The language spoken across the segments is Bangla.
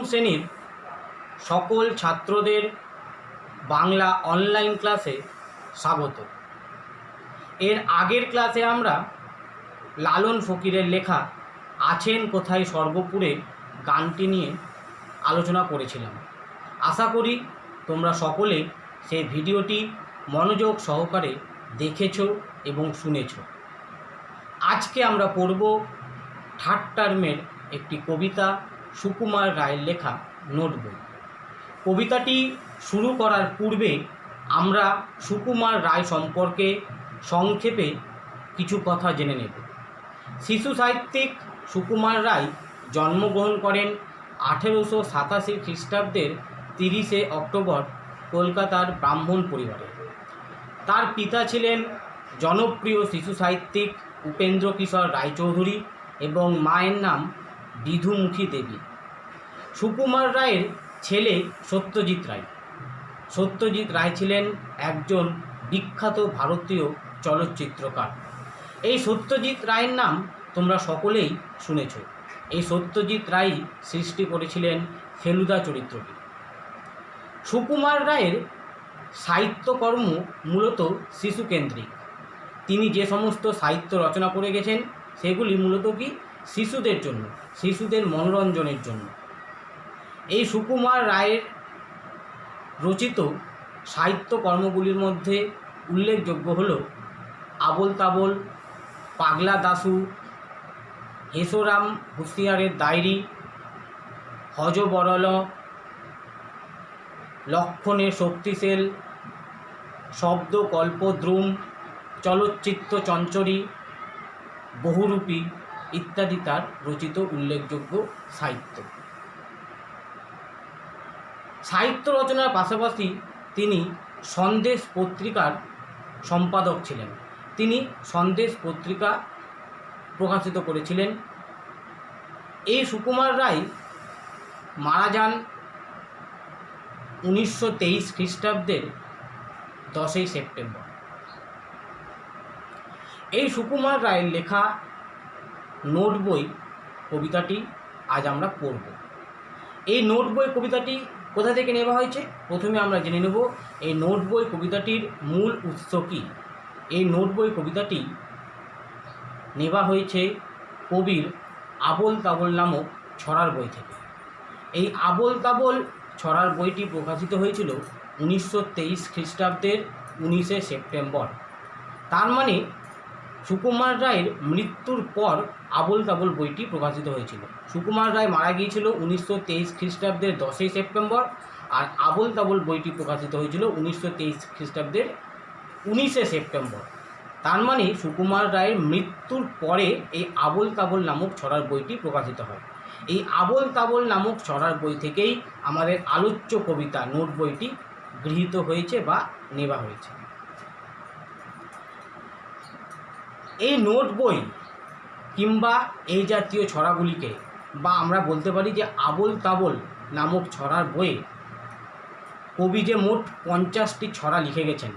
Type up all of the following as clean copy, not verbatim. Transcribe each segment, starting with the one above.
শ্রেণীর সকল ছাত্রদের বাংলা অনলাইন ক্লাসে স্বাগত। এর আগের ক্লাসে আমরা লালন ফকিরের লেখা আছেন কোথায় সর্বপুরে গানটি নিয়ে আলোচনা করেছিলাম। আশা করি তোমরা সকলে সেই ভিডিওটি মনোযোগ সহকারে দেখেছ এবং শুনেছ। আজকে আমরা পড়ব থার্ড টার্মের একটি কবিতা, সুকুমার রায়ের লেখা নোট বই। কবিতাটি শুরু করার পূর্বে আমরা সুকুমার রায় সম্পর্কে সংক্ষেপে কিছু কথা জেনে নেব। শিশু সাহিত্যিক সুকুমার রায় জন্মগ্রহণ করেন 1887 খ্রিস্টাব্দের 30শে অক্টোবর কলকাতার ব্রাহ্মণ পরিবারে। তার পিতা ছিলেন জনপ্রিয় শিশু সাহিত্যিক উপেন্দ্রকিশোর রায়চৌধুরী এবং মায়ের নাম বিধুমুখী দেবী। সুকুমার রায়ের ছেলে সত্যজিৎ রায়। সত্যজিৎ রায় ছিলেন একজন বিখ্যাত ভারতীয় চলচ্চিত্রকার। এই সত্যজিৎ রায়ের নাম তোমরা সকলেই শুনেছ। এই সত্যজিৎ রায় সৃষ্টি করেছিলেন ফেলুদা চরিত্রটি। সুকুমার রায়ের সাহিত্যকর্ম মূলত শিশুকেন্দ্রিক। তিনি যে সমস্ত সাহিত্য রচনা করে গেছেন সেগুলি মূলত শিশুদের জন্য, শিশুদের মনোরঞ্জনের জন্য। এই সুকুমার রায়ের রচিত সাহিত্যকর্মগুলির মধ্যে উল্লেখযোগ্য হল আবোল তাবোল, পাগলা দাশু, হেসোরাম হুঁশিয়ারের ডায়েরি, হযবরল, লক্ষণের শক্তিশীল, শব্দ কল্পদ্রুম, চলচ্চিত্র চঞ্চরী, বহুরূপী ইত্যাদি তার রচিত উল্লেখযোগ্য সাহিত্য। সাহিত্য রচনার পাশাপাশি তিনি সন্দেশ পত্রিকার সম্পাদক ছিলেন। তিনি সন্দেশ পত্রিকা প্রকাশিত করেছিলেন। এই সুকুমার রায় মারা যান 1923 খ্রিস্টাব্দের 10ই সেপ্টেম্বর। এই সুকুমার রায়ের লেখা নোট বই কবিতাটি আজ আমরা পড়ব। এই নোট বই কবিতাটি কোথা থেকে নেওয়া হয়েছে প্রথমে আমরা জেনে নেব এই নোট বই কবিতাটির মূল উৎস কী। এই নোট বই কবিতাটি নেওয়া হয়েছে কবির আবোল তাবোল নামক ছড়ার বই থেকে। এই আবোল তাবোল ছড়ার বইটি প্রকাশিত হয়েছিল 1923 খ্রিস্টাব্দের 19শে সেপ্টেম্বর। তার মানে সুকুমার রায়ের মৃত্যুর পর আবোল তাবোল বইটি প্রকাশিত হয়েছিল। সুকুমার রায় মারা গিয়েছিল 1923 খ্রিস্টাব্দের 10ই সেপ্টেম্বর, আর আবোল তাবোল বইটি প্রকাশিত হয়েছিল 1923 খ্রিস্টাব্দের 19শে সেপ্টেম্বর। তার মানে সুকুমার রায়ের মৃত্যুর পরে এই আবোল তাবোল নামক ছড়ার বইটি প্রকাশিত হয়। এই আবোল তাবোল নামক ছড়ার বই থেকেই আমাদের আলোচ্য কবিতা নোট বইটি গৃহীত হয়েছে বা নেওয়া হয়েছে। এই নোট বই কিংবা এই জাতীয় ছড়াগুলিকে, বা আমরা বলতে পারি যে আবোল তাবোল নামক ছড়ার বইয়ে কবি যে মোট 50টি ছড়া লিখে গেছেন।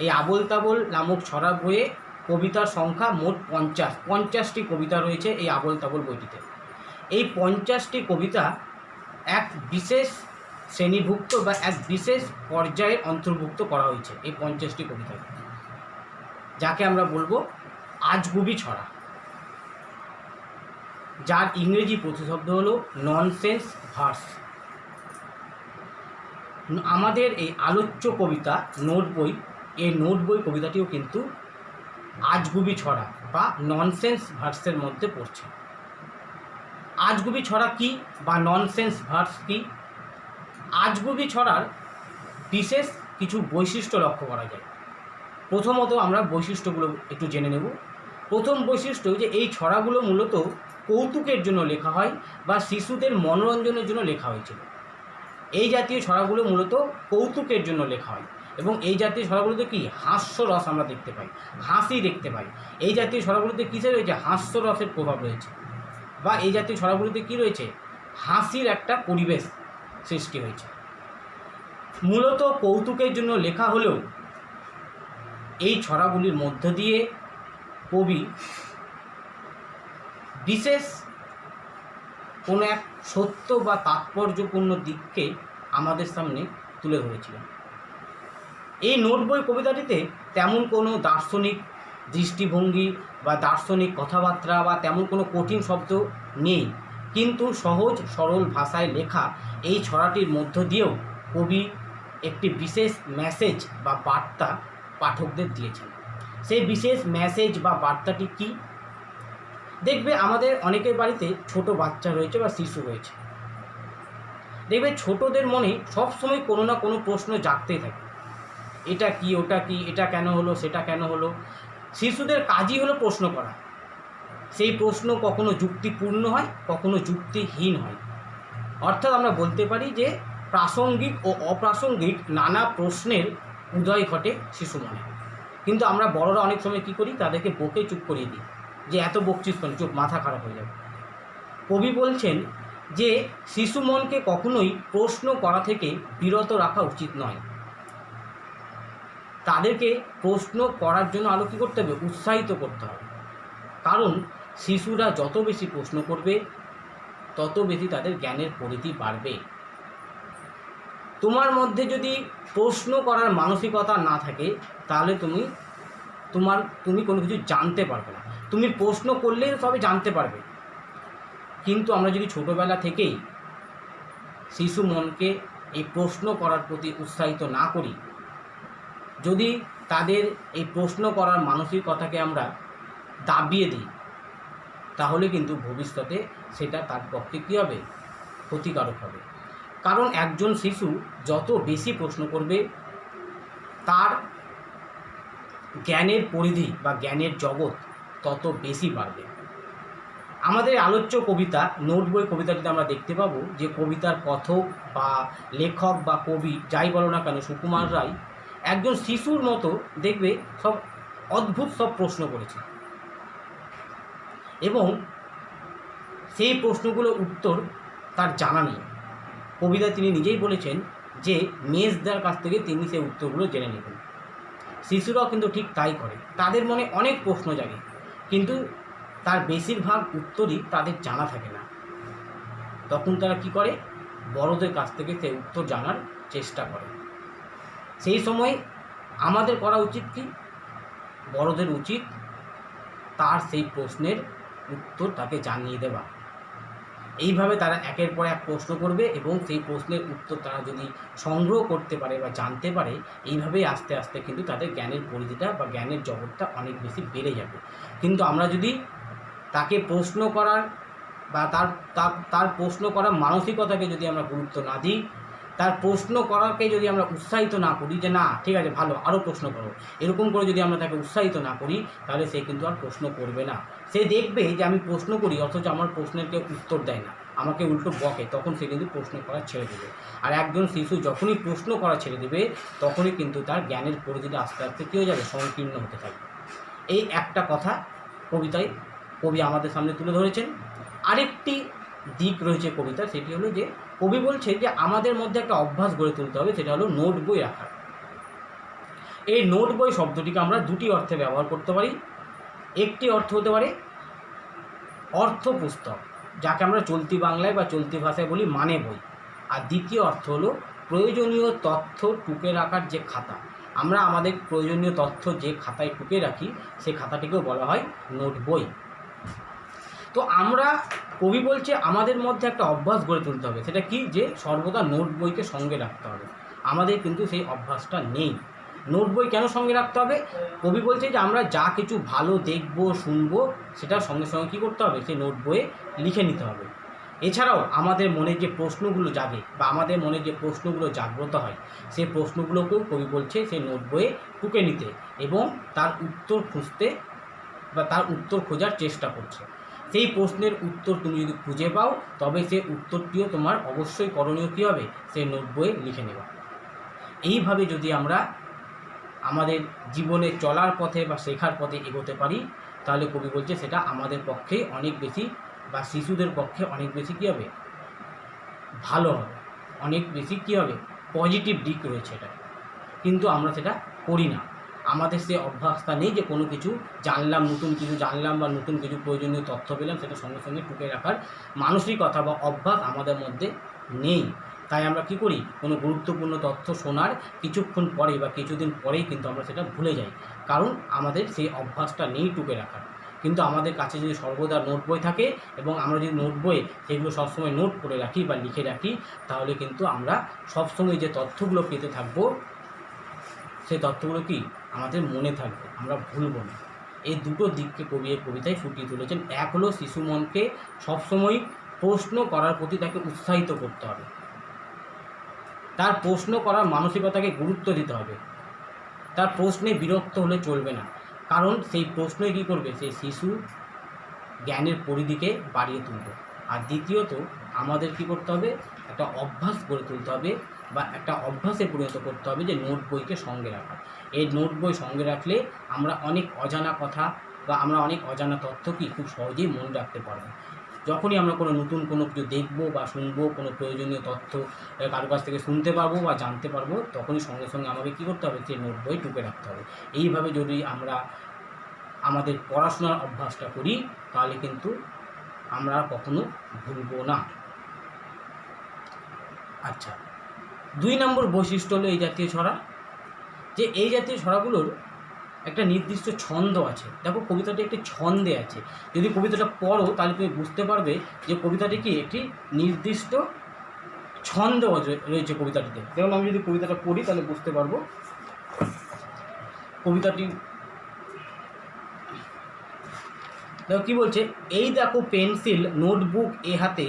এই আবোল তাবোল নামক ছড়ার বইয়ে কবিতার সংখ্যা মোট 50টি কবিতা রয়েছে এই আবোল তাবোল বইটিতে। এই 50টি কবিতা এক বিশেষ শ্রেণীভুক্ত বা এক বিশেষ পর্যায়ে অন্তর্ভুক্ত করা হয়েছে এই 50টি কবিতাকে, যাকে আমরা বলবো আজগুবি ছড়া, যার ইংরেজি প্রতিশব্দ হলো ননসেন্স ভার্স। আমাদের এই আলোচ্য কবিতা নোট বই, এই নোট বই কবিতাটিও কিন্তু আজগুবি ছড়া বা ননসেন্স ভার্সের মধ্যে পড়ছে। আজগুবি ছড়া কি বা ননসেন্স ভার্স কি? আজগুবি ছড়ার বিশেষ কিছু বৈশিষ্ট্য লক্ষ্য করা যায়। প্রথমত আমরা বৈশিষ্ট্যগুলো একটু জেনে নেব। প্রথম বৈশিষ্ট্য যে এই ছড়াগুলো মূলত কৌতুকের জন্য লেখা হয় বা শিশুদের মনোরঞ্জনের জন্য লেখা হয়েছিল। এই জাতীয় ছড়াগুলো মূলত কৌতুকের জন্য লেখা হয় এবং এই জাতীয় ছড়াগুলোতে কি হাস্যরস আমরা দেখতে পাই, হাসি দেখতে পাই। এই জাতীয় ছড়াগুলোতে কিসে রয়েছে? হাস্যরসের প্রভাব রয়েছে, বা এই জাতীয় ছড়াগুলোতে কি রয়েছে? হাসির একটা পরিবেশ সৃষ্টি হয়েছে। মূলত কৌতুকের জন্য লেখা হলেও এই ছড়াগুলির মধ্য দিয়ে কবি বিশেষ কোনো এক সত্য বা তাৎপর্যপূর্ণ দিককে আমাদের সামনে তুলে ধরেছিলেন। এই নোট বই কবিতাটিতে তেমন কোনো দার্শনিক দৃষ্টিভঙ্গি বা দার্শনিক কথাবার্তা বা তেমন কোনো কঠিন শব্দ নেই, কিন্তু সহজ সরল ভাষায় লেখা এই ছড়াটির মধ্য দিয়েও কবি একটি বিশেষ মেসেজ বা বার্তা পাঠকদের দিয়েছেন। সেই বিশেষ মেসেজ বা বার্তাটি কি? দেখবে আমাদের অনেকের বাড়িতে ছোট বাচ্চা রয়েছে বা শিশু রয়েছে। দেখবে ছোটদের মনে সবসময় কোনো না কোনো প্রশ্ন জাগতেই থাকে, এটা কি, ওটা কি, এটা কেন হলো, সেটা কেন হলো। শিশুদের কাজই হলো প্রশ্ন করা। সেই প্রশ্ন কখনো যুক্তিপূর্ণ হয়, কখনো যুক্তিহীন হয়। অর্থাৎ আমরা বলতে পারি যে প্রাসঙ্গিক ও অপ্রাসঙ্গিক নানা প্রশ্নের উদয় ঘটে শিশু মনে। কিন্তু আমরা বড়রা অনেক সময় কী করি, তাদেরকে বকে চুপ করিয়ে দিই, যে এত বকছিস কেন, চুপ, মাথা খারাপ হয়ে যাবে। কবি বলছেন যে শিশু মনকে কখনোই প্রশ্ন করা থেকে বিরত রাখা উচিত নয়। তাদেরকে প্রশ্ন করার জন্য আরও কী করতে হবে, উৎসাহিত করতে হবে। কারণ শিশুরা যত বেশি প্রশ্ন করবে তত বেশি তাদের জ্ঞানের পরিধি বাড়বে। তোমার মধ্যে যদি প্রশ্ন করার মানসিকতা না থাকে তাহলে তুমি কোনো কিছু জানতে পারবে না। তুমি প্রশ্ন করলেই তবে জানতে পারবে। কিন্তু আমরা যদি ছোটোবেলা থেকেই শিশু মনকে এই প্রশ্ন করার প্রতি উৎসাহিত না করি, যদি তাদের এই প্রশ্ন করার মানসিকতাকে আমরা দাবিয়ে দিই, তাহলে কিন্তু ভবিষ্যতে সেটা তার পক্ষে কী হবে, ক্ষতিকারক হবে। কারণ একজন শিশু যত বেশি প্রশ্ন করবে তার জ্ঞানের পরিধি বা জ্ঞানের জগৎ তত বেশি বাড়বে। আমাদের আলোচ্য কবিতা নোট বই কবিতাটিতে আমরা দেখতে পাবো যে কবিতার কথক বা লেখক বা কবি যাই বলো না কেন, সুকুমার রায় একজন শিশুর মতো দেখবে সব অদ্ভুত সব প্রশ্ন করেছে, এবং সেই প্রশ্নগুলোর উত্তর তার জানা নেই। কবিতায় তিনি নিজেই বলেছেন যে মেজদার কাছ থেকে তিনি সেই উত্তরগুলো জেনে নেবেন। শিশুরাও কিন্তু ঠিক তাই করে, তাদের মনে অনেক প্রশ্ন জাগে, কিন্তু তার বেশিরভাগ উত্তরই তাদের জানা থাকে না। তখন তারা কি করে, বড়দের কাছ থেকে সেই উত্তর জানার চেষ্টা করে। সেই সময় আমাদের করা উচিত কি, বড়দের উচিত তার সেই প্রশ্নের উত্তর তাকে জানিয়ে দেওয়া। এইভাবে তারা একের পর এক প্রশ্ন করবে এবং সেই প্রশ্নের উত্তর তারা যদি সংগ্রহ করতে পারে বা জানতে পারে, এইভাবেই আস্তে আস্তে কিন্তু তাদের জ্ঞানের পরিধিটা বা জ্ঞানের জগৎটা অনেক বেশি বেড়ে যাবে। কিন্তু আমরা যদি তাকে প্রশ্ন করার বা তার প্রশ্ন করার মানসিকতাকে যদি আমরা গুরুত্ব না দিই, তার প্রশ্ন করাকে যদি আমরা উৎসাহিত না করি যে না ঠিক আছে ভালো, আরও প্রশ্ন করো, এরকম করে যদি আমরা তাকে উৎসাহিত না করি, তাহলে সে কিন্তু আর প্রশ্ন করবে না। সে দেখবে যে আমি প্রশ্ন করি অথচ আমার প্রশ্নের কেউ উত্তর দেয় না, আমাকে উল্টো বকে, তখন সে কিন্তু প্রশ্ন করা ছেড়ে দেবে। আর একজন শিশু যখনই প্রশ্ন করা ছেড়ে দেবে তখনই কিন্তু তার জ্ঞানের পরিধিটা আস্তে আস্তে কী হয়ে যাবে, সংকীর্ণ হতে থাকবে। এই একটা কথা কবিতায় কবি আমাদের সামনে তুলে ধরেছেন। আরেকটি দিক রয়েছে কবিতা, সেটি হলো যে কবি বলছে যে আমাদের মধ্যে একটা অভ্যাস গড়ে তুলতে হবে, সেটা হলো নোট বই রাখার। এই নোট বই শব্দটিকে আমরা দুটি অর্থে ব্যবহার করতে পারি। একটি অর্থ হতে পারে অর্থ পুস্তক, যাকে আমরা চলতি বাংলায় বা চলতি ভাষায় বলি মানে বই। আর দ্বিতীয় অর্থ হলো প্রয়োজনীয় তথ্য টুকে রাখার যে খাতা। আমরা আমাদের প্রয়োজনীয় তথ্য যে খাতায় টুকে রাখি সেই খাতাটিকেও বলা হয় নোট বই। তো আমরা, কবি বলছে আমাদের মধ্যে একটা অভ্যাস গড়ে তুলতে হবে। সেটা কি, যে সর্বদা নোট বইকে সঙ্গে রাখতে হবে। আমাদের কিন্তু সেই অভ্যাসটা নেই। নোট বই কেন সঙ্গে রাখতে হবে? কবি বলছে যে আমরা যা কিছু ভালো দেখব শুনবো সেটা সঙ্গে সঙ্গে কী করতে হবে, সেই নোট বইয়ে লিখে নিতে হবে। এছাড়াও আমাদের মনে যে প্রশ্নগুলো জাগে বা আমাদের মনে যে প্রশ্নগুলো জাগ্রত হয়, সেই প্রশ্নগুলোকেও কবি বলছে সেই নোট বইয়ে টুকে নিতে এবং তার উত্তর খুঁজতে বা তার উত্তর খোঁজার চেষ্টা করছে। সেই প্রশ্নের উত্তর তুমি যদি খুঁজে পাও তবে সেই উত্তরটিও তোমার অবশ্যই করণীয় কী হবে, সেই নোট বইয়ে লিখে নেওয়া। এইভাবে যদি আমরা আমাদের জীবনে চলার পথে বা শেখার পথে এগোতে পারি, তাহলে কবি বলছে সেটা আমাদের পক্ষে অনেক বেশি বা শিশুদের পক্ষে অনেক বেশি কী হবে, ভালো হবে, অনেক বেশি কী হবে, পজিটিভ দিক রয়েছে এটা। কিন্তু আমরা সেটা করি না। আমাদের সে অভ্যাসটা নেই যে কোনো কিছু জানলাম, নতুন কিছু জানলাম বা নতুন কিছু প্রয়োজনীয় তথ্য পেলাম সেটা সঙ্গে সঙ্গে টুকে রাখার মানসিকতা বা অভ্যাস আমাদের মধ্যে নেই। তাই আমরা কী করি, কোনো গুরুত্বপূর্ণ তথ্য শোনার কিছুক্ষণ পরে বা কিছুদিন পরেই কিন্তু আমরা সেটা ভুলে যাই, কারণ আমাদের সেই অভ্যাসটা নেই টুকে রাখার। কিন্তু আমাদের কাছে যদি সর্বদা নোট বই থাকে এবং আমরা যদি নোট বই সেগুলো সবসময় নোট করে রাখি বা লিখে রাখি, তাহলে কিন্তু আমরা সবসময় যে তথ্যগুলো পেতে থাকবো সেই তথ্যগুলো কি আমাদের মনে থাকবে, আমরা ভুলব না। এই দুটো দিককে কবি এই কবিতায় ফুটিয়ে তুলেছেন। এক হলো শিশু মনকে সবসময় প্রশ্ন করার প্রতি তাকে উৎসাহিত করতে হবে, তার প্রশ্ন করার মানসিকতাকে গুরুত্ব দিতে হবে, তার প্রশ্নে বিরক্ত হলে চলবে না, কারণ সেই প্রশ্নই কী করবে, সেই শিশু জ্ঞানের পরিধিকে বাড়িয়ে তুলবে। আর দ্বিতীয়ত আমাদের কী করতে হবে, একটা অভ্যাস গড়ে তুলতে হবে বা একটা অভ্যাসে পরিণত করতে হবে যে নোট বইকে সঙ্গে রাখা। এই নোট বই সঙ্গে রাখলে আমরা অনেক অজানা কথা বা আমরা অনেক অজানা তথ্য কি খুব সহজেই মনে রাখতে পারবো। যখনই আমরা কোনো নতুন কোনো কিছু দেখবো বা শুনবো, কোনো প্রয়োজনীয় তথ্য কারো কাছ থেকে শুনতে পারবো বা জানতে পারবো, তখনই সঙ্গে সঙ্গে আমাকে কী করতে হবে, সেই নোট বই টুকে রাখতে হবে। এইভাবে যদি আমরা আমাদের পড়াশোনার অভ্যাসটা করি তাহলে কিন্তু আমরা কখনো ভুলব না। আচ্ছা, 2 নম্বর বৈশিষ্ট্য হলো এই জাতীয় ছড়া, যে এই জাতীয় ছড়াগুলোর একটা নির্দিষ্ট ছন্দ আছে। দেখো কবিতাটি একটি ছন্দে আছে, যদি কবিতাটা পড়ো তাহলে তুমি বুঝতে পারবে যে কবিতাটি কি একটি নির্দিষ্ট ছন্দ রয়েছে কবিতাটিতে। যেমন আমি যদি কবিতাটা পড়ি তাহলে বুঝতে পারবো। কবিতাটি দেখো কী বলছে, এই দেখো পেন্সিল নোটবুক এ হাতে,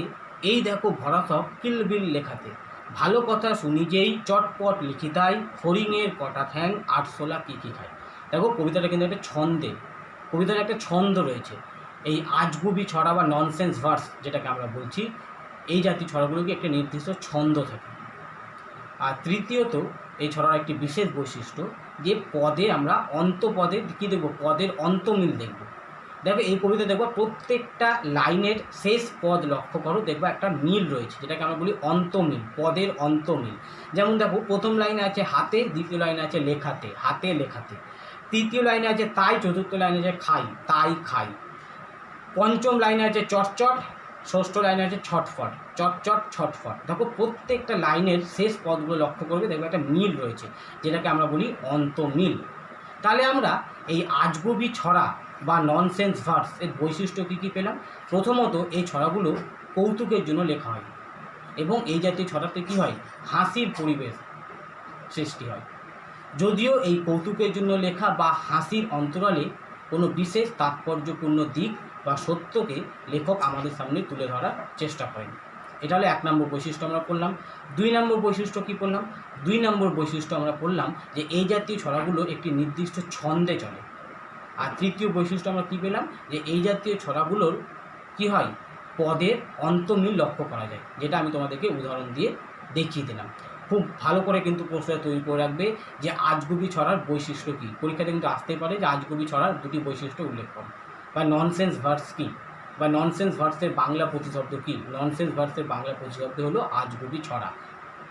এই দেখো ভরা সব কিলবিল লেখাতে, ভালো কথা শুনি যেই চটপট লিখি তাই, ফড়িংয়ের কটা ঠ্যাং আটশোলা কী কী খায়। দেখো কবিতাটা কিন্তু একটা ছন্দে, কবিতার একটা ছন্দ রয়েছে। এই আজগুবি ছড়া বা ননসেন্স ভার্স যেটাকে আমরা বলছি, এই জাতীয় ছড়াগুলোকে একটা নির্দিষ্ট ছন্দ থাকে। আর তৃতীয়ত এই ছড়ার একটি বিশেষ বৈশিষ্ট্য যে পদে আমরা অন্তপদে কী দেখব, পদের অন্তমিল দেখব। দেখো এই কবিতা দেখবো প্রত্যেকটা লাইনের শেষ পদ লক্ষ্য করো, দেখবো একটা মিল রয়েছে, যেটাকে আমরা বলি অন্তমিল, পদের অন্তমিল। যেমন দেখো প্রথম লাইনে আছে হাতে, দ্বিতীয় লাইনে আছে লেখাতে, হাতে লেখাতে, তৃতীয় লাইনে আছে তাই, চতুর্থ লাইনে আছে খাই, তাই খাই, পঞ্চম লাইনে আছে চটচট, ষষ্ঠ লাইনে আছে ছটফট, চটচট ছটফট। দেখো প্রত্যেকটা লাইনের শেষ পদগুলো লক্ষ্য করবে, দেখবে একটা মিল রয়েছে, যেটাকে আমরা বলি অন্তমিল। তাহলে আমরা এই আজগুবি ছড়া বা ননসেন্স ভার্স এর বৈশিষ্ট্য কী কী পেলাম। প্রথমত এই ছড়াগুলো কৌতুকের জন্য লেখা হয় এবং এই জাতীয় ছড়াতে কী হয়, হাসির পরিবেশ সৃষ্টি হয়। যদিও এই কৌতুকের জন্য লেখা বা হাসির অন্তরালে কোনো বিশেষ তাৎপর্যপূর্ণ দিক বা সত্যকে লেখক আমাদের সামনে তুলে ধরার চেষ্টা করেন। এটা হলো 1 নম্বর বৈশিষ্ট্য আমরা পড়লাম। 2 নম্বর বৈশিষ্ট্য কী পড়লাম, 2 নম্বর বৈশিষ্ট্য আমরা পড়লাম যে এই জাতীয় ছড়াগুলো একটি নির্দিষ্ট ছন্দে চলে। আর তৃতীয় বৈশিষ্ট্য আমরা কী পেলাম, যে এই জাতীয় ছড়াগুলোর কী হয়, পদের অন্তমিল লক্ষ্য করা যায়, যেটা আমি তোমাদেরকে উদাহরণ দিয়ে দেখিয়ে দিলাম। খুব ভালো করে কিন্তু প্রশ্নটা তৈরি করে রাখবে যে আজগুবি ছড়ার বৈশিষ্ট্য কী। পরীক্ষাতে কিন্তু আসতে পারে যে আজগুবি ছড়ার 2টি বৈশিষ্ট্য উল্লেখ করো, বা ননসেন্স ভার্স কী, বা ননসেন্স ভার্সের বাংলা প্রতিশব্দ কী। ননসেন্স ভার্সের বাংলা প্রতিশব্দ হলো আজগুবি ছড়া।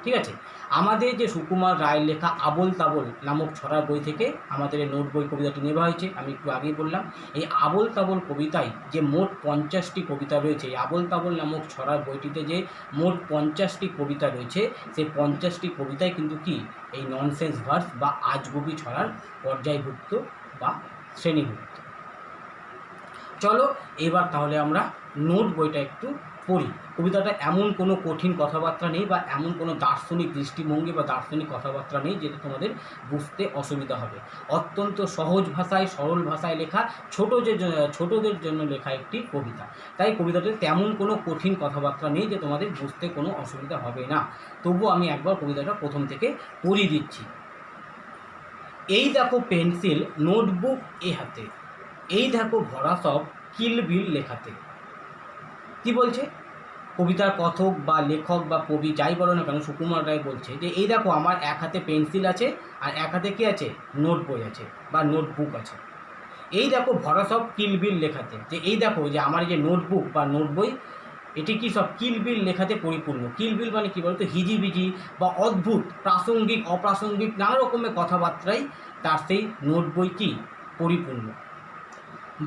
ঠিক আছে, আমাদের যে সুকুমার রায়ের লেখা আবোল তাবোল নামক ছড়ার বই থেকে আমাদের এই নোট বই কবিতাটি নেওয়া হয়েছে। আমি একটু আগেই বললাম, এই আবোল তাবোল কবিতায় যে মোট 50টি কবিতা রয়েছে, এই আবোল তাবোল নামক ছড়ার বইটিতে যে মোট 50টি কবিতা রয়েছে, সেই 50টি কবিতায় কিন্তু কি এই ননসেন্স ভার্স বা আজগুবি ছড়ার পর্যায়ভুক্ত বা শ্রেণীভুক্ত। চলো এবার তাহলে আমরা নোট বইটা একটু পড়ি। কবিতাটা এমন কোনো কঠিন কথাবার্তা নেই বা এমন কোনো দার্শনিক দৃষ্টিভঙ্গি বা দার্শনিক কথাবার্তা নেই যেটা তোমাদের বুঝতে অসুবিধা হবে। অত্যন্ত সহজ ভাষায়, সরল ভাষায় লেখা, ছোটদের জন্য লেখা একটি কবিতা। তাই কবিতাতে তেমন কোনো কঠিন কথাবার্তা নেই যে তোমাদের বুঝতে কোনো অসুবিধা হবে না। তবুও আমি একবার কবিতাটা প্রথম থেকে পড়িয়ে দিচ্ছি। এই দেখো পেন্সিল নোটবুক এ হাতে, এই দেখো ভরা সব কিলবিল লেখাতে। কি বলছে, কবিতার কথক বা লেখক বা কবি যাই বলো না কেন, সুকুমার রায় বলছে যে এই দেখো আমার এক হাতে পেন্সিল আছে আর এক হাতে কী আছে, নোট বই আছে বা নোটবুক আছে। এই দেখো ভরা সব কিলবিল লেখাতে, যে এই দেখো যে আমার যে নোটবুক বা নোট বই এটি কি সব কিলবিল লেখাতে পরিপূর্ণ। কিলবিল মানে কী বলতো, হিজিবিজি বা অদ্ভুত প্রাসঙ্গিক অপ্রাসঙ্গিক নানা রকমের কথাবার্তাই তার সেই নোট বই কি পরিপূর্ণ।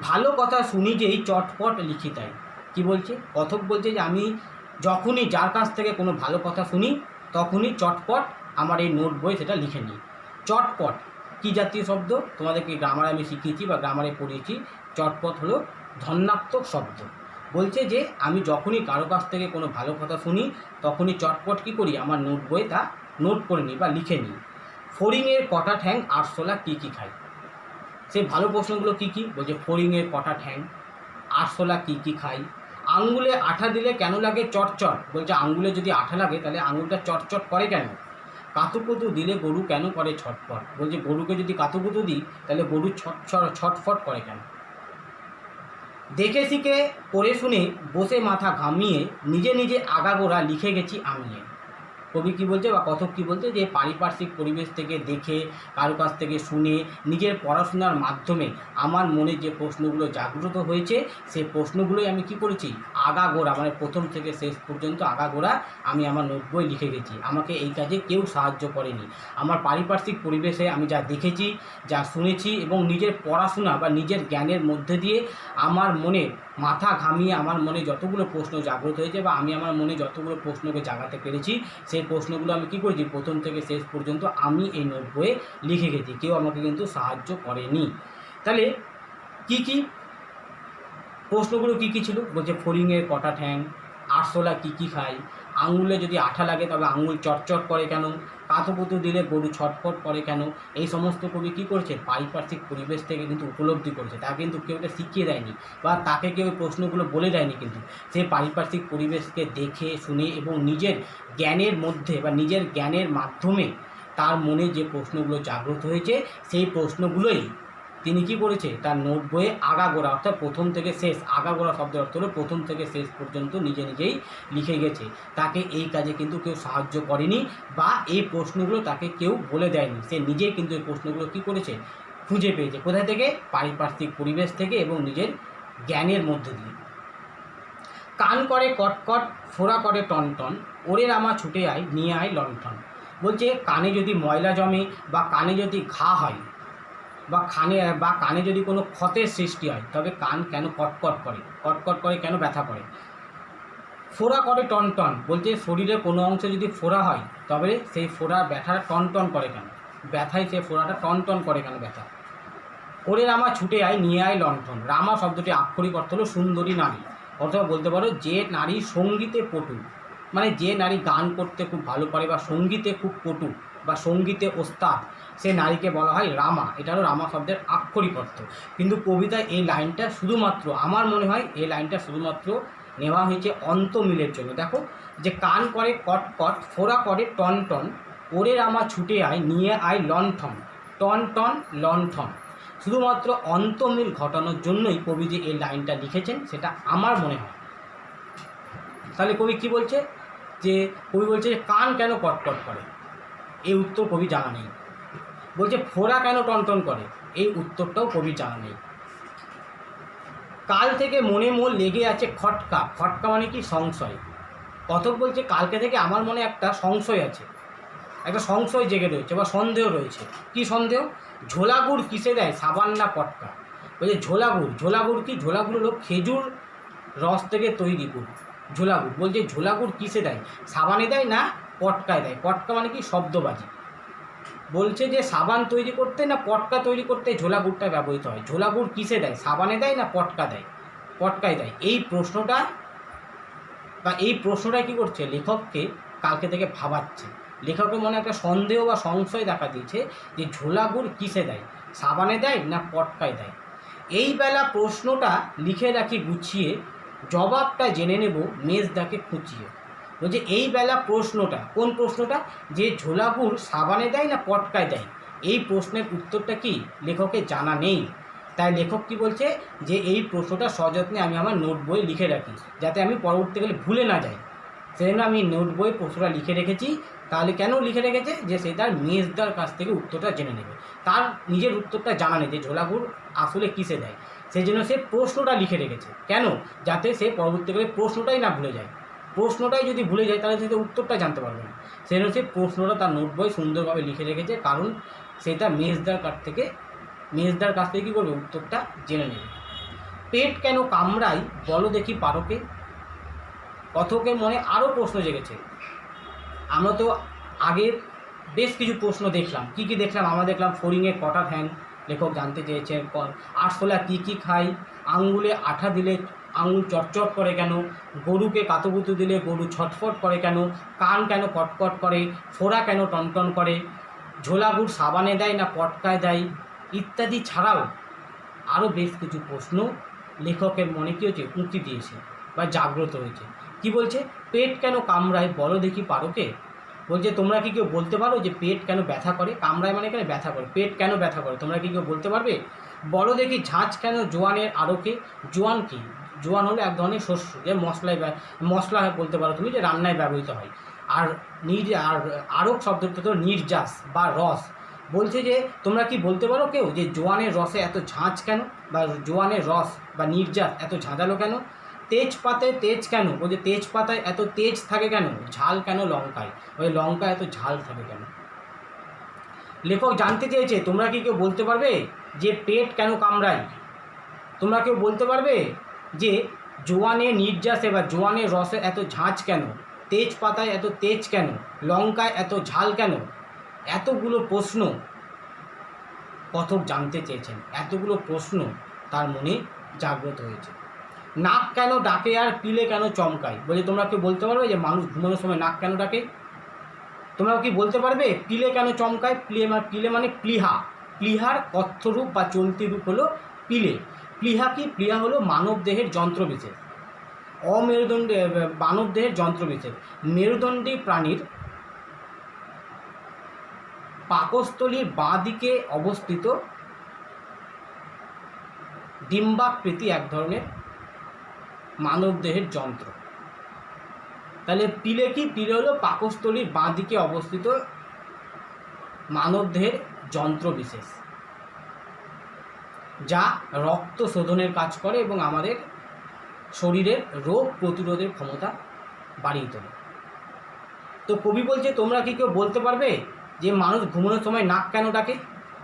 ভালো কথা শুনি যেই চটপট লিখি তাই। কী বলছে কথক, বলছে যে আমি যখনই যার কাছ থেকে কোনো ভালো কথা শুনি তখনই চটপট আমার এই নোট বই সেটা লিখে নিই। চটপট কী জাতীয় শব্দ, তোমাদেরকে গ্রামারে আমি শিখিয়েছি বা গ্রামারে পড়িয়েছি। চটপট হলো ধন্যাত্মক শব্দ। বলছে যে আমি যখনই কারো কাছ থেকে কোনো ভালো কথা শুনি তখনই চটপট কী করি, আমার নোট বইয়ে তা নোট করে নিই বা লিখে নিই। ফড়িংয়ের কটা ঠ্যাং আরশোলা কী কী খায়। সেই ভালো প্রশ্নগুলো কী কী, বলছে ফড়িংয়ের কটা ঠ্যাং, আরশোলা কী কী খায়, আঙ্গুলে আঠা দিলে কেন লাগে চটচট। বলছে আঙ্গুলে যদি আঠা লাগে তাহলে আঙুলটা চটচট করে কেন। কাতুকুতু দিলে গরু কেন করে ছটফট। বলছে গরুকে যদি কাতুকুতু দিই তাহলে গরু ছটফট করে কেন। দেখে শিখে পড়ে শুনে বসে মাথা ঘামিয়ে নিজে নিজে আগাগোড়া লিখে গেছি আমিয়ে। কবি কী বলছে বা কথক কী বলছে, যে পারিপার্শ্বিক পরিবেশ থেকে দেখে কারো কাছ থেকে শুনে নিজের পড়াশোনার মাধ্যমে আমার মনে যে প্রশ্নগুলো জাগ্রত হয়েছে সেই প্রশ্নগুলোই আমি কি করেছি, আগাগোড়া মানে প্রথম থেকে শেষ পর্যন্ত আগাগোড়া আমি আমার নোট বই লিখে গেছি। আমাকে এই কাজে কেউ সাহায্য করেনি। আমার পারিপার্শ্বিক পরিবেশে আমি যা দেখেছি, যা শুনেছি এবং নিজের পড়াশোনা বা নিজের জ্ঞানের মধ্যে দিয়ে আমার মনে মাথা ঘামিয়ে আমার মনে যতগুলো প্রশ্ন জাগ্রত হয়েছে বা আমি আমার মনে যতগুলো প্রশ্নকে জাগাতে পেরেছি সেই প্রশ্নগুলো আমি কী করেছি, প্রথম থেকে শেষ পর্যন্ত আমি এই নোট বইয়ে লিখে গেছি। কেউ আমাকে কিন্তু সাহায্য করেনি। তাহলে কি কি প্রশ্নগুলো কী কী ছিল, বলছে ফড়িংয়ের কটা ঠ্যাং, আরশোলা কী কী খায়, আঙুলে যদি আঠা লাগে তবে আঙুল চটচট করে কেন, কাতুকুতু দিলে গরু ছটফট করে কেন। এই সমস্ত কবি কী করছে, পারিপার্শ্বিক পরিবেশ থেকে কিন্তু উপলব্ধি করেছে। তা কিন্তু কেউ এটা শিখিয়ে দেয়নি বা তাকে কেউ প্রশ্নগুলো বলে দেয়নি, কিন্তু সে পারিপার্শ্বিক পরিবেশকে দেখে শুনে এবং নিজের জ্ঞানের মধ্যে বা নিজের জ্ঞানের মাধ্যমে তার মনে যে প্রশ্নগুলো জাগ্রত হয়েছে সেই প্রশ্নগুলোই তিনি কী করেছে, তার নোট বইয়ে আগাগোড়া অর্থাৎ প্রথম থেকে শেষ, আগাগোড়া শব্দের অর্থ হলো প্রথম থেকে শেষ পর্যন্ত নিজে নিজেই লিখে গেছে। তাকে এই কাজে কিন্তু কেউ সাহায্য করেনি বা এই প্রশ্নগুলো তাকে কেউ বলে দেয়নি। সে নিজেই কিন্তু এই প্রশ্নগুলো কী করেছে, খুঁজে পেয়েছে। কোথায় থেকে, পারিপার্শ্বিক পরিবেশ থেকে এবং নিজের জ্ঞানের মধ্যে দিয়ে। কান করে কটকট, ফোড়া করে টনটন, ওরে রামা ছুটে আয় নিয়ে আয় লণ্ঠন। বলছে কানে যদি ময়লা জমে বা কানে যদি ঘা হয় বা কানে যদি কোনো ক্ষতের সৃষ্টি হয় তবে কান কেন কটকট করে, কটকট করে কেন, ব্যথা করে। ফোড়া করে টনটন, বলছে শরীরের কোনো অংশে যদি ফোড়া হয় তবে সেই ফোড়া ব্যথাটা টনটন করে কেন, ব্যথায় সেই ফোড়াটা টনটন করে কেন, ব্যথা। ওরে রামা ছুটে আয় নিয়ে আয় লণ্ঠন। রামা শব্দটি আক্ষরিক অর্থ হলো সুন্দরী নারী, অথবা বলতে পারো যে নারী সঙ্গীতে পটু, মানে যে নারী গান করতে খুব ভালো পারে বা সঙ্গীতে খুব পটু বা সঙ্গীতে ওস্তাদ, সে নারীকে বলা হয় রামা। এটা হলো রামা শব্দের আক্ষরিক অর্থ। কিন্তু কবিতায় এই লাইনটা শুধুমাত্র, আমার মনে হয় এই লাইনটা শুধুমাত্র নেওয়া হয়েছে অন্তমিলের জন্য। দেখো যে কান করে কটকট, ফোড়া করে টনটন, ওরে রামা ছুটে আয় নিয়ে আয় লণ্ঠন। টনটন লণ্ঠন শুধুমাত্র অন্তমিল ঘটানোর জন্যই কবি যে এই লাইনটা লিখেছেন সেটা আমার মনে হয়। তাহলে কবি কী বলছে, যে কবি বলছে যে কান কেন কটকট করে, এই উত্তর কবি জানা নেই। বলছে ফোড়া কেন টনটন করে, এই উত্তরটাও কবি জানা নেই। কাল থেকে মনে লেগে আছে খটকা, খটকা মানে কি, সংশয়। কথক বলছে কালকে থেকে আমার মনে একটা সংশয় আছে, একটা সংশয় জেগে রয়েছে বা সন্দেহ রয়েছে। কি সন্দেহ, ঝোলাগুড় কিসে দেয় সাবান না পটকা। বলছে ঝোলাগুড় কি, ঝোলাগুড় হলো খেজুর রস থেকে তৈরি গুড়, ঝোলাগুড়। বলছে ঝোলাগুড় কিসে দেয়, সাবানে দেয় না পটকায় দেয়। পটকা মানে কি, শব্দবাজি। বলছে যে সাবান তৈরি করতে না পটকা তৈরি করতে ঝোলাগুড়টা ব্যবহৃত হয়। ঝোলাগুড় কিসে দেয়, সাবানে দেয় না পটকা দেয়, পটকায় দেয়। এই প্রশ্নটা কী করছে, লেখককে কালকে থেকে ভাবাচ্ছে। লেখকের মনে একটা সন্দেহ বা সংশয় দেখা দিয়েছে যে ঝোলাগুড় কিসে দেয়, সাবানে দেয় না পটকায় দেয়। এই বেলা প্রশ্নটা লিখে রাখি গুছিয়ে, জবাবটা জেনে নেব মেজদাকে খুঁচিয়ে। বলছে এই বেলা প্রশ্নটা, কোন প্রশ্নটা, যে ঝোলাগুড় সাবানে দেয় না পটকায় দেয়, এই প্রশ্নের উত্তরটা কি লেখকের জানা নেই। তাই লেখক কি বলছে, যে এই প্রশ্নটা সযত্নে আমি আমার নোট বইয়ে লিখে রাখি যাতে আমি পরবর্তীকালে ভুলে না যাই। সেজন্য আমি নোট বইয়ে প্রশ্নটা লিখে রেখেছি। তাহলে কেন লিখে রেখেছে, যে সে তার মেজদার কাছ থেকে উত্তরটা জেনে নেবে। তার নিজের উত্তরটা জানা নেই যে ঝোলাগুড় আসলে কিসে দেয়, সেই জন্য সে প্রশ্নটা লিখে রেখেছে। কেন? যাতে সে পরবর্তীকালে প্রশ্নটাই না ভুলে যায়। প্রশ্নটাই যদি ভুলে যায় তাহলে সে উত্তরটা জানতে পারবে না। সেই জন্য সে প্রশ্নটা তার নোট বই সুন্দরভাবে লিখে রেখেছে, কারণ সেটা মেজদার কাছ থেকে কী করবে? উত্তরটা জেনে নেবে। পেট কেন কামড়ায় বলো দেখি পারকে? কথকের মনে আরও প্রশ্ন জেগেছে। আমরা তো আগের বেশ কিছু প্রশ্ন দেখলাম। কি কি দেখলাম? আমরা দেখলাম ফড়িংয়ের কটা ঠ্যাং, লেখক জানতে চেয়েছেন। আরশোলা কী কী খায়? আঙ্গুলে আঠা দিলে আঙুল চটচট করে কেন? গরুকে কাতুকুতু দিলে গরু ছটফট করে কেন? কান কেন কটকট করে? ফোড়া কেন টনটন করে? ঝোলা গুড় সাবানে দেয় না পটকায় দেয়? ইত্যাদি ছাড়াও আরও বেশ কিছু প্রশ্ন লেখকের মনে কী হয়েছে? উঁকি দিয়েছে বা জাগ্রত হয়েছে। কি বলছে? পেট কেন কামড়ায় বলো দেখি পারকে? বলছে তোমরা কি কেউ বলতে পারো যে পেট কেন ব্যথা করে? কামড়ায় মানে এখানে ব্যথা করে। পেট কেন ব্যথা করে তোমরা কি কেউ বলতে পারবে? বলো দেখি ঝাঁঝ কেন জোয়ানের আরকে? জোয়ান কি? জোয়ান হলো এক ধরনের শস্য, যে মশলা বলতে পারো তুমি, যে রান্নায় ব্যবহৃত হয়। আর আরক শব্দটা তো নির্যাস বা রস। বলছে যে তোমরা কি বলতে পারো কেউ যে জোয়ানের রসে এত ঝাঁঝ কেন, বা জোয়ানের রস বা নির্যাস এত ঝাঁঝালো কেন? তেজপাতায় তেজ কেন? বলছে তেজপাতায় এত তেজ থাকে কেন? ঝাল কেন লঙ্কায়? ওই লঙ্কায় এত ঝাল থাকে কেন? লেখক জানতে চেয়েছে তোমরা কি কেউ বলতে পারবে যে পেট কেন কামড়ায়? তোমরা কেউ বলতে পারবে যে জোয়ানের নির্যাসে বা জোয়ানের রসে এত ঝাঁঝ কেন? তেজপাতায় এত তেজ কেন? লঙ্কায় এত ঝাল কেন? এতগুলো প্রশ্ন কথক জানতে চেয়েছেন। এতগুলো প্রশ্ন তার মনে জাগ্রত হয়েছে। নাক কেন ডাকে আর পিলে কেন চমকায়? বলে তোমরা কি বলতে পারবে যে মানুষ ঘুমানোর সময় নাক কেন ডাকে? তোমরা কি বলতে পারবে পিলে কেন চমকায়? পিলে মানে প্লীহা। প্লীহার কথ্যরূপ বা চলতি রূপ হলো পিলে। প্লীহা কি? প্লীহা হলো মানবদেহের যন্ত্রবিশেষ। অমেরুদণ্ডী মানবদেহের যন্ত্রবিশেষ। মেরুদণ্ডী প্রাণীর পাকস্থলীর বাঁ দিকে অবস্থিত ডিম্বাকৃতি এক ধরনের মানবদেহের যন্ত্র। তাহলে পিলে কি? পিলে হলো পাকস্থলীর বাঁ দিকে অবস্থিত মানবদেহের যন্ত্র বিশেষ, যা রক্ত শোধনের কাজ করে এবং আমাদের শরীরের রোগ প্রতিরোধের ক্ষমতা বাড়িয়ে তোলে। তো কবি বলছে তোমরা কি কেউ বলতে পারবে যে মানুষ ঘুমানোর সময় নাক কেন ডাকে?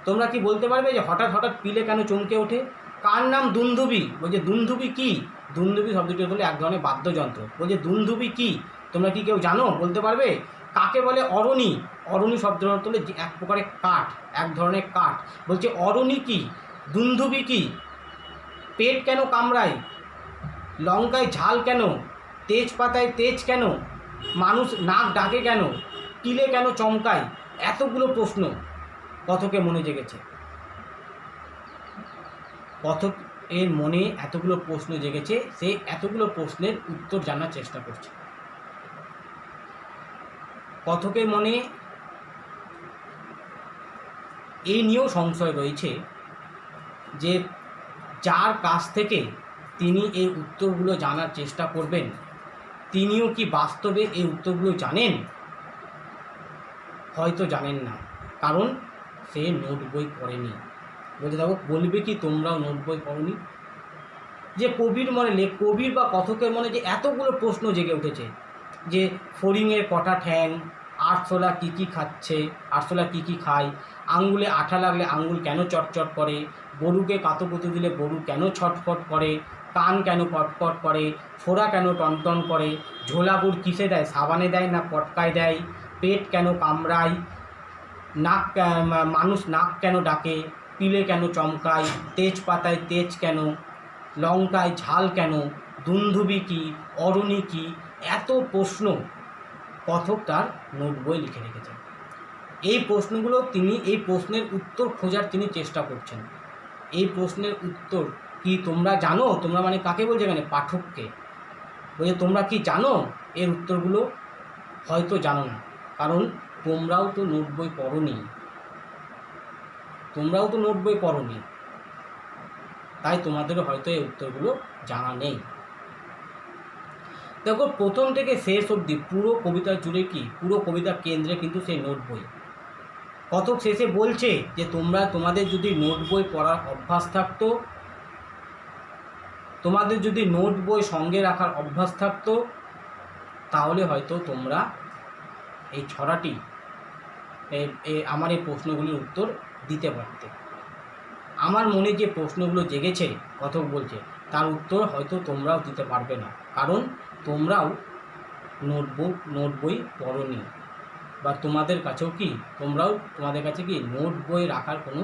তোমরা কি বলতে পারবে যে হঠাৎ হঠাৎ পিলে কেন চমকে ওঠে? কার নাম দুন্দুবি? বলছে দুন্দুবি কি? দুন্দুবি শব্দটি হলো এক ধরনের বাদ্যযন্ত্র। বলছে দুন্দুবি কি? তোমরা কি কেউ জানো? বলতে পারবে? কাকে বলে অরণি? অরণি শব্দের অর্থ হলো এক প্রকারের কাঠ, এক ধরনের কাঠ। বলছে অরণি কি? দুন্দুবি কি? পেট কেন কামড়ায়? লঙ্কায় ঝাল কেন? তেজপাতায় তেজ কেন? মানুষ নাক ডাকে কেন? পিলে কেন চমকায়? এতগুলো প্রশ্ন কথকের মনে জেগেছে। কথক এর মনে এতগুলো প্রশ্ন জেগেছে, সে এতগুলো প্রশ্নের উত্তর জানার চেষ্টা করছে। কথকের মনে এই নিয়েও সংশয় রয়েছে যে যার কাছ থেকে তিনি এই উত্তরগুলো জানার চেষ্টা করবেন, তিনিও কি বাস্তবে এই উত্তরগুলো জানেন? হয়তো জানেন না, কারণ সে নোট বই পড়েনি। বলতে থাকো, বলবে কি তোমরাও নোট বই পড়োনি? যে কবির বা কথকের মনে যে এতগুলো প্রশ্ন জেগে উঠেছে, যে ফড়িংয়ের কটা ঠ্যাং, আরশোলা কী কী খাচ্ছে, আরশোলা কী কী খায়, আঙ্গুলে আঠা লাগলে আঙ্গুল কেন চটচট করে, গরুকে কাতুকুতু দিলে গরু কেন ছটফট করে, কান কেন কটকট করে, ফোড়া কেন টনটন করে, ঝোলা গুড় কিসে দেয়, সাবানে দেয় না পটকায় দেয়, পেট কেন কামড়ায়, মানুষ নাক কেন ডাকে, পিলে কেন চমকায়, তেজপাতায় তেজ কেন, লঙ্কায় ঝাল কেন, দুন্দুবি কি, অরণি কি, এত প্রশ্ন কথক তার নোট বই লিখে রেখেছেন। এই প্রশ্নগুলো এই প্রশ্নের উত্তর খোঁজার তিনি চেষ্টা করছেন। এই প্রশ্নের উত্তর কি তোমরা জানো? তোমরা মানে কাকে বলছে এখানে? পাঠককে বলছে তোমরা কি জানো এর উত্তরগুলো? হয়তো জানো না, কারণ তোমরাও তো নোট বই পড়োনি, তাই তোমাদেরও হয়তো এই উত্তরগুলো জানা নেই। দেখো, প্রথম থেকে শেষ অবধি পুরো কবিতা জুড়ে পুরো কবিতার কেন্দ্রে কিন্তু সেই নোট বই। কথক শেষে বলছে যে তোমাদের যদি নোট বই পড়ার অভ্যাস থাকতো তোমাদের যদি নোট বই সঙ্গে রাখার অভ্যাস থাকতো তাহলে হয়তো তোমরা এই ছড়াটি আমার এই প্রশ্নগুলির উত্তর দিতে পারতে। আমার মনে যে প্রশ্নগুলো জেগেছে কথক বলছে তার উত্তর হয়তো তোমরাও দিতে পারবে না, কারণ তোমরাও নোট বই পড়োনি, বা তোমাদের কাছেও তোমাদের কাছে কি নোট বই রাখার কোনো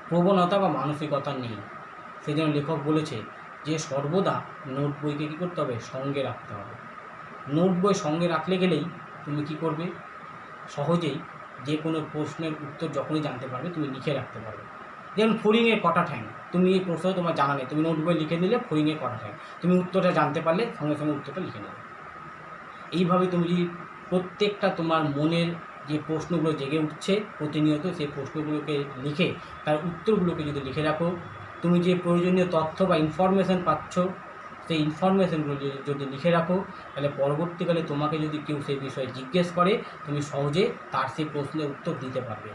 প্রবণতা বা মানসিকতা নেই। সেই জন্য লেখক বলেছে যে সর্বদা নোট বইকে কী করতে হবে, সঙ্গে রাখতে হবে। নোট বই সঙ্গে রাখলে গেলেই তুমি কি করবে, সহজেই যে কোনো প্রশ্নের উত্তর যখনই জানতে পারবে তুমি লিখে রাখতে পারবে। যেমন ফড়িংয়ের কটা ঠ্যাং, তুমি এই প্রশ্ন তোমার জানা নেই, তুমি নোট বই লিখে নিলে ফড়িংয়ের কটা ঠ্যাং, তুমি উত্তরটা জানতে পারলে সঙ্গে সঙ্গে উত্তরটা লিখে নেবে। এইভাবে তুমি যদি প্রত্যেকটা তোমার মনের যে প্রশ্নগুলো জেগে উঠছে প্রতিনিয়ত, সেই প্রশ্নগুলোকে লিখে তার উত্তরগুলোকে যদি লিখে রাখো, তুমি যে প্রয়োজনীয় তথ্য বা ইনফরমেশান পাচ্ছ সেই ইনফরমেশানগুলো যদি লিখে রাখো, তাহলে পরবর্তীকালে তোমাকে যদি কেউ সেই বিষয়ে জিজ্ঞেস করে তুমি সহজে তার সেই প্রশ্নের উত্তর দিতে পারবে।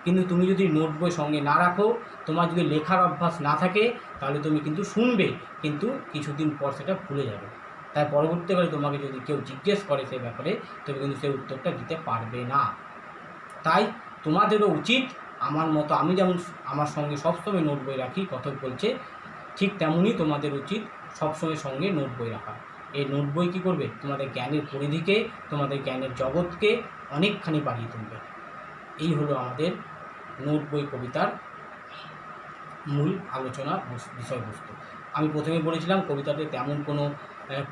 কিন্তু তুমি যদি নোট বই সঙ্গে না রাখো, তোমার যদি লেখার অভ্যাস না থাকে, তাহলে তুমি কিন্তু শুনবে, কিন্তু কিছুদিন পর সেটা ভুলে যাবে। তাই পরবর্তীকালে তোমাকে যদি কেউ জিজ্ঞেস করে সেই ব্যাপারে, তুমি কিন্তু সেই উত্তরটা দিতে পারবে না। তাই তোমাদেরও উচিত আমার মতো, আমি যেমন আমার সঙ্গে সবসময় নোট বই রাখি কথক বলছে, ঠিক তেমনই তোমাদের উচিত সবসময় সঙ্গে নোট বই রাখা। এই নোট বই কী করবে, তোমাদের জ্ঞানের পরিধিকে, তোমাদের জ্ঞানের জগৎকে অনেকখানি বাড়িয়ে তুলবে। এই হলো আমাদের নোট বই কবিতার মূল আলোচনার বিষয়বস্তু। আমি প্রথমে বলেছিলাম কবিতাতে তেমন কোনো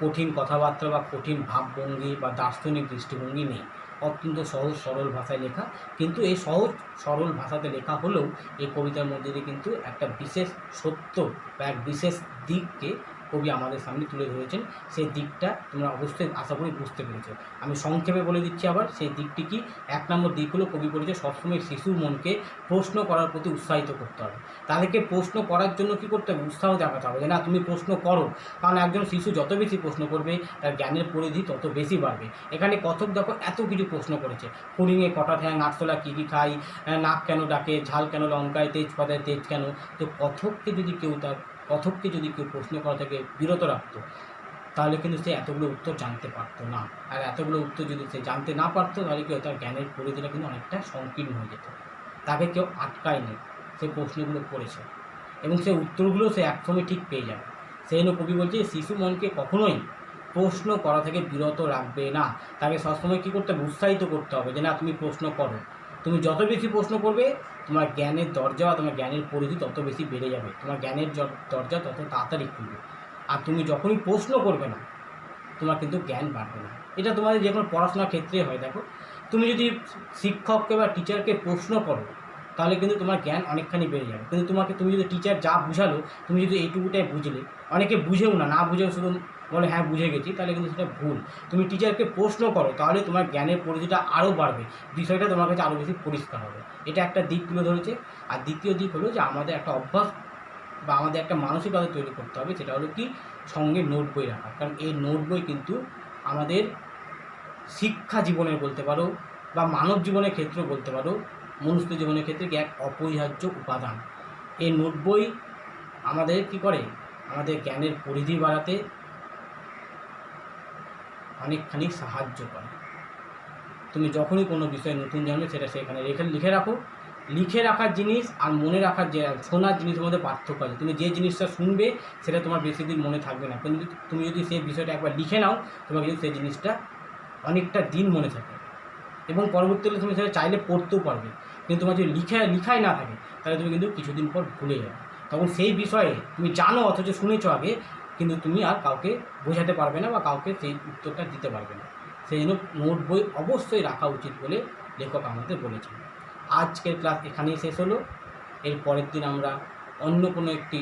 কঠিন কথাবার্তা বা কঠিন ভাবভঙ্গি বা দার্শনিক দৃষ্টিভঙ্গি নেই, অত্যন্ত সহজ সরল ভাষায় লেখা। কিন্তু এই সহজ সরল ভাষাতে লেখা হলেও এই কবিতার মধ্যে দিয়ে কিন্তু একটা বিশেষ সত্য বা এক বিশেষ দিককে কবি আমাদের সামনে তুলে ধরেছেন। সেই দিকটা তোমরা অবশ্যই আশা করি বুঝতে পেরেছো। আমি সংক্ষেপে বলে দিচ্ছি আবার সেই দিকটি কি। 1 নম্বর দিক হলো কবি বলেছে সবসময় শিশুর মনকে প্রশ্ন করার প্রতি উৎসাহিত করতে হবে। তাদেরকে প্রশ্ন করার জন্য কী করতে হবে, উৎসাহ দেখাতে হবে যে না তুমি প্রশ্ন করো, কারণ একজন শিশু যত বেশি প্রশ্ন করবে তার জ্ঞানের পরিধি তত বেশি বাড়বে। এখানে কথক দেখো এত কিছু প্রশ্ন করেছে, ফড়িংয়ে কটা ঠ্যাং, আরশোলা কী কী খায়, নাক কেন ডাকে, ঝাল কেন লঙ্কায়, তেজপাতায় তেজ কেন। তো কথককে যদি কেউ প্রশ্ন করা থেকে বিরত রাখতো, তাহলে কিন্তু সে এতগুলো উত্তর জানতে পারতো না। আর এতগুলো উত্তর যদি সে জানতে না পারতো, তাহলে কেউ তার জ্ঞানের পরিধিটা কিন্তু অনেকটা সংকীর্ণ হয়ে যেত। তাকে কেউ আটকায়নি, সে প্রশ্নগুলো করেছে এবং সে উত্তরগুলো সে একসময় ঠিক পেয়ে যাবে। সেই জন্য কবি বলছে শিশু মনকে কখনোই প্রশ্ন করা থেকে বিরত রাখবে না, তাকে সবসময় কী করতে হবে, উৎসাহিত করতে হবে যে না তুমি প্রশ্ন করো। তুমি যত বেশি প্রশ্ন করবে তোমার জ্ঞানের দরজা বা তোমার জ্ঞানের পরিধি তত বেশি বেড়ে যাবে, তোমার জ্ঞানের দরজা তত তাড়াতাড়ি খুলবে। আর তুমি যখনই প্রশ্ন করবে না তোমার কিন্তু জ্ঞান বাড়বে না। এটা তোমাদের যে কোনো পড়াশোনার ক্ষেত্রে হয়। দেখো তুমি যদি শিক্ষককে বা টিচারকে প্রশ্ন করো তাহলে কিন্তু তোমার জ্ঞান অনেকখানি বেড়ে যাবে। কিন্তু তুমি যদি টিচার যা বুঝালো তুমি যদি এইটুকুটাই বুঝলে, অনেকে বুঝেও না বুঝেও শুধু বলে হ্যাঁ বুঝে গেছি, তাহলে কিন্তু সেটা ভুল। তুমি টিচারকে প্রশ্ন করো তাহলে তোমার জ্ঞানের পরিধিটা আরও বাড়বে, বিষয়টা তোমার কাছে আরও বেশি পরিষ্কার হবে। এটা একটা দিক তুলে ধরেছে। আর দ্বিতীয় দিক হলো যে আমাদের একটা অভ্যাস বা আমাদের একটা মানসিকতা তৈরি করতে হবে, সেটা হলো কি সঙ্গে নোট বই রাখা। কারণ এই নোট বই কিন্তু আমাদের শিক্ষা জীবনের বলতে পারো বা মানব জীবনের ক্ষেত্রেও বলতে পারো, মনুষ্য জীবনের ক্ষেত্রে এক অপরিহার্য উপাদান। এই নোট বই আমাদের কী করে, আমাদের জ্ঞানের পরিধি বাড়াতে অনেকখানি সাহায্য করে। তুমি যখনই কোনো বিষয় নতুন জানবে সেটা সেখানে লিখে রাখো। লিখে রাখার জিনিস আর মনে রাখার যে শোনার জিনিসের মধ্যে পার্থক্য আছে। তুমি যে জিনিসটা শুনবে সেটা তোমার বেশি দিন মনে থাকবে না, কিন্তু তুমি যদি সেই বিষয়টা একবার লিখে নাও তোমার কিন্তু সেই জিনিসটা অনেকটা দিন মনে থাকে এবং পরবর্তীকালে তুমি সেটা চাইলে পড়তেও পারবে। কিন্তু তোমার যদি লিখাই না থাকে তাহলে তুমি কিন্তু কিছুদিন পর ভুলে যাবে। তখন সেই বিষয়ে তুমি জানো অথচ শুনেছো আগে, কিন্তু তুমি আর কাউকে বোঝাতে পারবে না বা কাউকে সেই উত্তরটা দিতে পারবে না। সেই জন্য নোট বই অবশ্যই রাখা উচিত বলে লেখক আমাদের বলেছেন। আজকের ক্লাস এখানেই শেষ হলো। এর পরের দিন আমরা অন্য কোনো একটি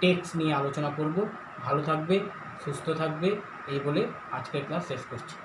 টেক্সট নিয়ে আলোচনা করব। ভালো থাকবে, সুস্থ থাকবে, এই বলে আজকের ক্লাস শেষ করছি।